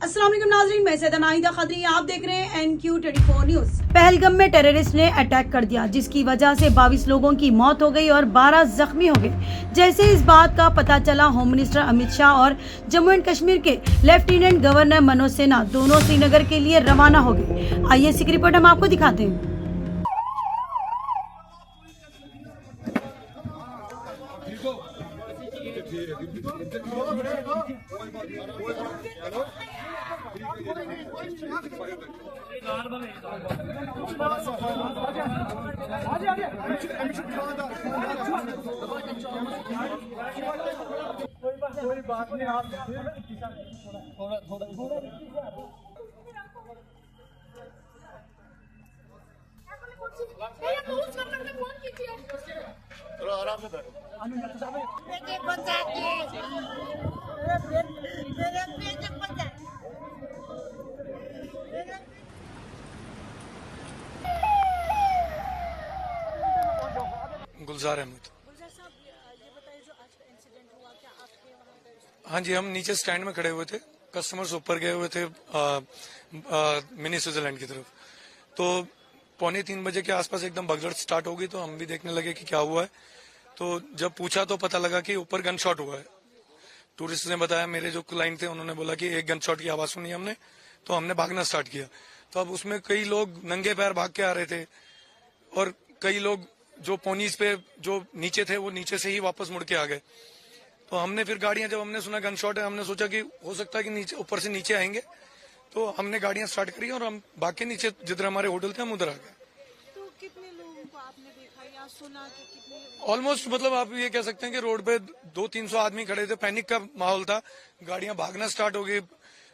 अस्सलाम वालेकुम नाज़रीन, मैं सैयदा नाहिदा खदरी, आप देख रहे हैं NQ24 न्यूज। पहलगाम में टेररिस्ट ने अटैक कर दिया, जिसकी वजह से 22 लोगों की मौत हो गई और 12 जख्मी हो गए। जैसे इस बात का पता चला, होम मिनिस्टर अमित शाह और जम्मू एंड कश्मीर के लेफ्टिनेंट गवर्नर मनोज सिन्हा दोनों श्रीनगर के लिए रवाना हो गए। आइए इसकी रिपोर्ट हम आपको दिखाते हैं। कोई बात नहीं, आप थोड़ा आराम से गुलजार अहमद। हाँ जी, हम नीचे स्टैंड में खड़े हुए थे, कस्टमर्स ऊपर गए हुए थे मिनी स्विट्जरलैंड की तरफ। तो 2:45 बजे के आसपास एकदम भगदड़ स्टार्ट हो गई, तो हम भी देखने लगे कि क्या हुआ है। तो जब पूछा तो पता लगा कि ऊपर गन शॉट हुआ है। टूरिस्ट ने बताया, मेरे जो क्लाइंट थे उन्होंने बोला कि एक गन शॉट की आवाज सुनी हमने, तो हमने भागना स्टार्ट किया। तो अब उसमें कई लोग नंगे पैर भाग के आ रहे थे और कई लोग जो पोनीज पे जो नीचे थे वो नीचे से ही वापस मुड़ के आ गए। तो हमने फिर गाड़ियां, जब हमने सुना गन शॉट है, हमने सोचा कि हो सकता है कि नीचे ऊपर से नीचे आएंगे, तो हमने गाड़ियां स्टार्ट करी और हम भाग के नीचे जिधर हमारे होटल थे हम उधर आ गए। तो कितने लोगों को आपने देखा या सुना कि कितने? ऑलमोस्ट मतलब आप ये कह सकते हैं कि रोड पे 200-300 आदमी खड़े थे, पैनिक का माहौल था, गाड़ियां भागना स्टार्ट हो गई।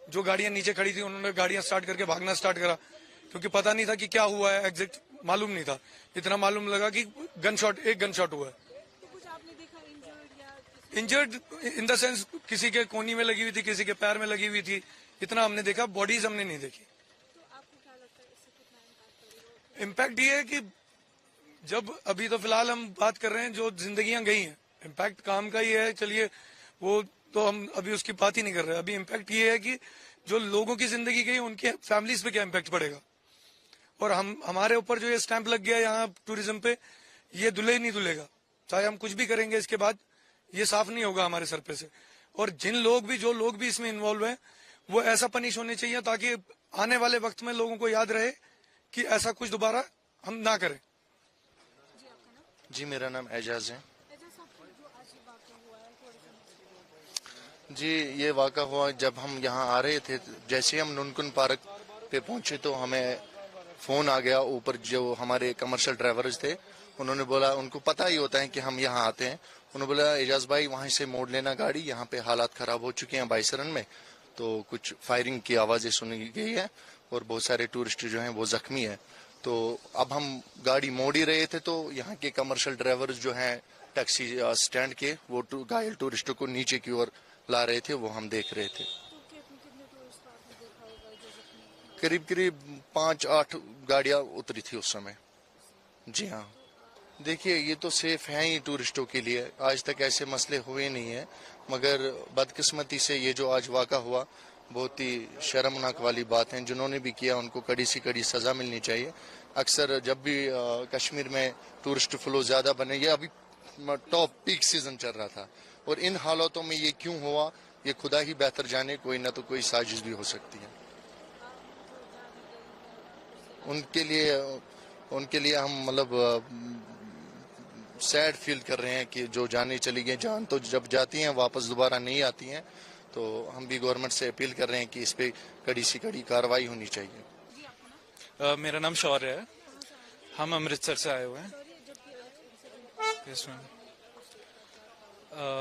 जो गाड़ियां नीचे खड़ी थी उन्होंने गाड़ियां स्टार्ट करके भागना स्टार्ट करा, क्योंकि पता नहीं था कि क्या हुआ है, एग्जैक्ट मालूम नहीं था। इतना मालूम लगा कि एक गन शॉट हुआ है। तो कुछ आपने देखा इंजर्ड या इंजर्ड इन द सेंस किसी के कोनी में लगी हुई थी, किसी के पैर में लगी हुई थी, इतना हमने देखा, बॉडीज हमने नहीं देखी। तो आपको क्या लगता है इससे कितना इम्पैक्ट पड़ेगा? इम्पैक्ट ये है कि जब अभी तो फिलहाल हम बात कर रहे हैं जो जिंदगियां गई हैं, इम्पैक्ट काम का ही है, चलिए वो तो हम अभी उसकी बात ही नहीं कर रहे। अभी इम्पैक्ट ये है कि जो लोगों की जिंदगी गई उनके फैमिलीज पे क्या इम्पैक्ट पड़ेगा, और हमारे ऊपर जो ये स्टैंप लग गया यहाँ टूरिज्म पे, ये धुले ही नहीं धुलेगा। चाहे हम कुछ भी करेंगे इसके बाद, ये साफ नहीं होगा हमारे सर पे से। और जो लोग भी इसमें इन्वॉल्व हैं, वो ऐसा पनिश होने चाहिए ताकि आने वाले वक्त में लोगों को याद रहे कि ऐसा कुछ दोबारा हम ना करें। जी, मेरा नाम एजाज है। एजाज साहब, जो आज ये वाक़या हुआ है, थोड़ा सा जी, ये वाक़ा हुआ जब हम यहाँ आ रहे थे, जैसे हम नुनकुन पार्क पे पहुंचे तो हमें फोन आ गया। ऊपर जो हमारे कमर्शियल ड्राइवर्स थे उन्होंने बोला, उनको पता ही होता है कि हम यहाँ आते हैं, उन्होंने बोला एजाज भाई वहीं से मोड़ लेना गाड़ी, यहाँ पे हालात खराब हो चुके हैं बाइसरन में। तो कुछ फायरिंग की आवाजें सुनी गई है और बहुत सारे टूरिस्ट जो हैं वो जख्मी है। तो अब हम गाड़ी मोड़ ही रहे थे, तो यहाँ के कमर्शियल ड्राइवर्स जो हैं टैक्सी स्टैंड के, वो घायल टूरिस्टों को नीचे की ओर ला रहे थे, वो हम देख रहे थे। तो कितने टूरिस्ट आपने देखा होगा जो जख्मी? करीब 5-8 गाड़ियां उतरी थी उस समय। जी हाँ, देखिए ये तो सेफ है ही टूरिस्टों के लिए, आज तक ऐसे मसले हुए नहीं है, मगर बदकिस्मती से ये जो आज वाक़ा हुआ बहुत ही शर्मनाक वाली बात है। जिन्होंने भी किया उनको कड़ी से कड़ी सजा मिलनी चाहिए। अक्सर जब भी कश्मीर में टूरिस्ट फ्लो ज्यादा बने, ये अभी टॉप पीक सीजन चल रहा था, और इन हालातों में ये क्यों हुआ ये खुदा ही बेहतर जाने, कोई ना तो कोई साजिश भी हो सकती है। उनके लिए हम मतलब सैड फील कर रहे हैं कि जो जाने चली गई, जान तो जब जाती हैं वापस दोबारा नहीं आती हैं। तो हम भी गवर्नमेंट से अपील कर रहे हैं कि इस पे कड़ी से कड़ी कार्रवाई होनी चाहिए। मेरा नाम शौर्य है, हम अमृतसर से आए हुए हैं। Yes ma'am.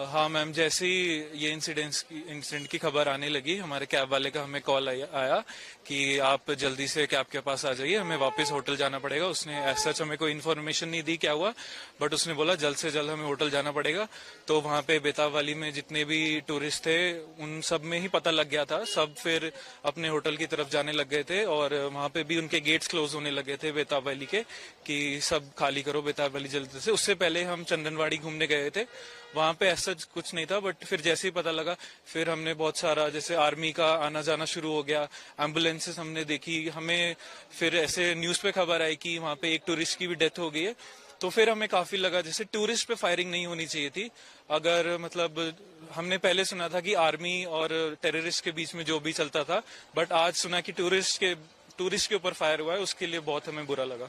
हाँ मैम, जैसे ही ये इंसिडेंट की खबर आने लगी, हमारे कैब वाले का हमें कॉल आया कि आप जल्दी से कैब के पास आ जाइए, हमें वापस होटल जाना पड़ेगा। उसने ऐसा हमें कोई इन्फॉर्मेशन नहीं दी क्या हुआ, बट उसने बोला जल्द से जल्द हमें होटल जाना पड़ेगा। तो वहाँ पे बेताब वाली में जितने भी टूरिस्ट थे उन सब में ही पता लग गया था, सब फिर अपने होटल की तरफ जाने लग गए थे, और वहाँ पे भी उनके गेट्स क्लोज होने लगे थे बेताब वैली के, कि सब खाली करो बेताब वैली जल्दी से। उससे पहले हम चंदनवाड़ी घूमने गए थे, वहां पे ऐसा कुछ नहीं था, बट फिर जैसे ही पता लगा फिर हमने बहुत सारा जैसे आर्मी का आना जाना शुरू हो गया, एम्बुलेंसेस हमने देखी, हमें फिर ऐसे न्यूज पे खबर आई कि वहां पे एक टूरिस्ट की भी डेथ हो गई है। तो फिर हमें काफी लगा जैसे टूरिस्ट पे फायरिंग नहीं होनी चाहिए थी। अगर मतलब हमने पहले सुना था कि आर्मी और टेररिस्ट के बीच में जो भी चलता था, बट आज सुना कि टूरिस्ट के ऊपर फायर हुआ है, उसके लिए बहुत हमें बुरा लगा।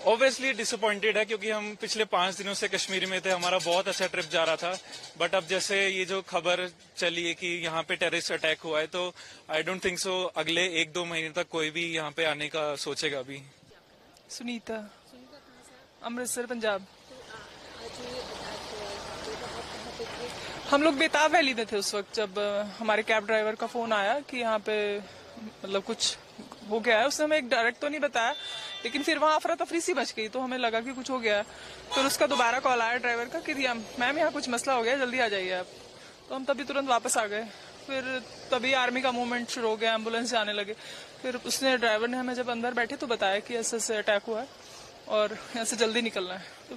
ऑब्वियसली डिसअपॉइंटेड है, क्योंकि हम पिछले 5 दिनों से कश्मीर में थे, हमारा बहुत अच्छा ट्रिप जा रहा था। बट अब जैसे ये जो खबर चली है कि यहाँ पे टेररिस्ट अटैक हुआ है, तो आई डोंट थिंक सो अगले 1-2 महीने तक कोई भी यहाँ पे आने का सोचेगा अभी। सुनीता, अमृतसर, पंजाब। हम लोग बेताब वैली में थे उस वक्त, जब हमारे कैब ड्राइवर का फोन आया कि यहाँ पे मतलब कुछ हो गया है। उसने हमें एक डायरेक्ट तो नहीं बताया, लेकिन फिर वहाँ अफरा तफरी सी मच गई, तो हमें लगा कि कुछ हो गया है। फिर उसका दोबारा कॉल आया ड्राइवर का कि मैम यहाँ कुछ मसला हो गया, जल्दी आ जाइए आप। तो हम तभी तुरंत वापस आ गए। फिर तभी आर्मी का मूवमेंट शुरू हो गया, एम्बुलेंस आने लगे। फिर उसने ड्राइवर ने हमें जब अंदर बैठे तो बताया कि ऐसे अटैक हुआ है और यहाँ से जल्दी निकलना है। तो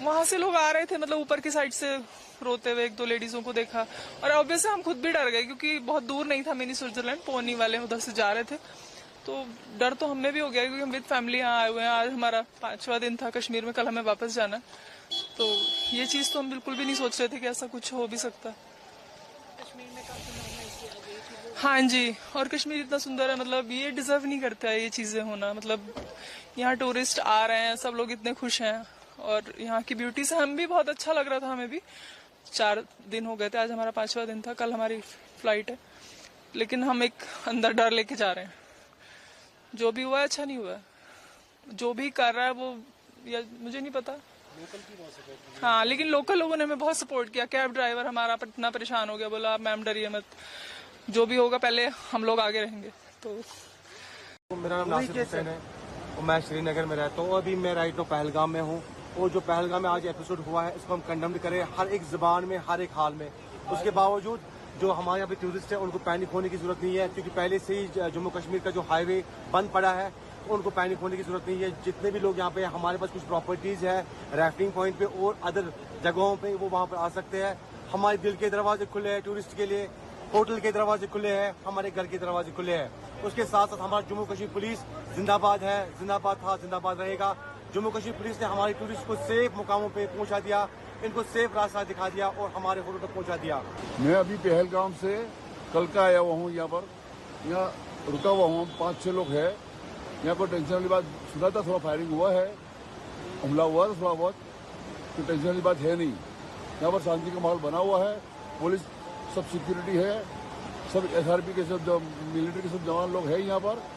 वहां से लोग आ रहे थे, मतलब ऊपर की साइड से रोते हुए 1-2 लेडीजों को देखा, और ऑब्वियसली हम खुद भी डर गए, क्योंकि बहुत दूर नहीं था मिनी स्विट्जरलैंड, पोनी वाले उधर से जा रहे थे। तो डर तो हमें भी हो गया, क्योंकि हम विद फैमिली यहाँ आए हुए हैं। आज हमारा 5वां दिन था कश्मीर में, कल हमें वापस जाना। तो ये चीज तो हम बिल्कुल भी नहीं सोच रहे थे कि ऐसा कुछ हो भी सकता। हाँ जी, और कश्मीर इतना सुंदर है, मतलब ये डिजर्व नहीं करता है ये चीजें होना। मतलब यहाँ टूरिस्ट आ रहे हैं, सब लोग इतने खुश हैं, और यहाँ की ब्यूटी से हम भी बहुत अच्छा लग रहा था। हमें भी 4 दिन हो गए थे, आज हमारा 5वां दिन था, कल हमारी फ्लाइट है। लेकिन हम एक अंदर डर लेके जा रहे हैं। जो भी हुआ है अच्छा नहीं हुआ है, जो भी कर रहा है वो या मुझे नहीं पता। हाँ, लेकिन लोकल लोगों ने हमें बहुत सपोर्ट किया। कैब ड्राइवर हमारा इतना परेशान हो गया, बोला मैम डरिए मत, जो भी होगा पहले हम लोग आगे रहेंगे। तो मेरा नाम नासिर हुसैन है और मैं श्रीनगर में रहता हूँ। अभी मैं राइट नो पहलगाम में हूँ, और जो पहलगाम में आज एपिसोड हुआ है इसको हम कंडेम करें हर एक जुबान में, हर एक हाल में। उसके बावजूद जो हमारे यहाँ पे टूरिस्ट है उनको पैनिक होने की जरूरत नहीं है, क्योंकि पहले से ही जम्मू कश्मीर का जो हाईवे बंद पड़ा है, तो उनको पैनिक होने की जरूरत नहीं है। जितने भी लोग यहाँ पे, हमारे पास कुछ प्रॉपर्टीज है राफ्टिंग पॉइंट पे और अदर जगहों पे, वो वहाँ पर आ सकते हैं। हमारे दिल के दरवाजे खुले हैं टूरिस्ट के लिए, होटल के दरवाजे खुले हैं, हमारे घर के दरवाजे खुले हैं। उसके साथ साथ हमारा जम्मू कश्मीर पुलिस जिंदाबाद है, जिंदाबाद था, जिंदाबाद रहेगा। जम्मू कश्मीर पुलिस ने हमारे टूरिस्ट को सेफ मुकामों पे पहुंचा दिया, इनको सेफ रास्ता दिखा दिया और हमारे होटल तक पहुंचा दिया। मैं अभी पहलगाम से कल का आया हुआ हूँ, यहाँ पर यहाँ रुका हुआ हूँ। 5-6 लोग हैं यहाँ पर। टेंशन वाली बात सुना था, थोड़ा फायरिंग हुआ है, हमला हुआ था थोड़ा बहुत, तो टेंशन वाली बात है नहीं। यहाँ पर शांति का माहौल बना हुआ है, पुलिस सब सिक्योरिटी है, सब SRP के सब मिलिट्री के सब जवान लोग हैं यहाँ पर।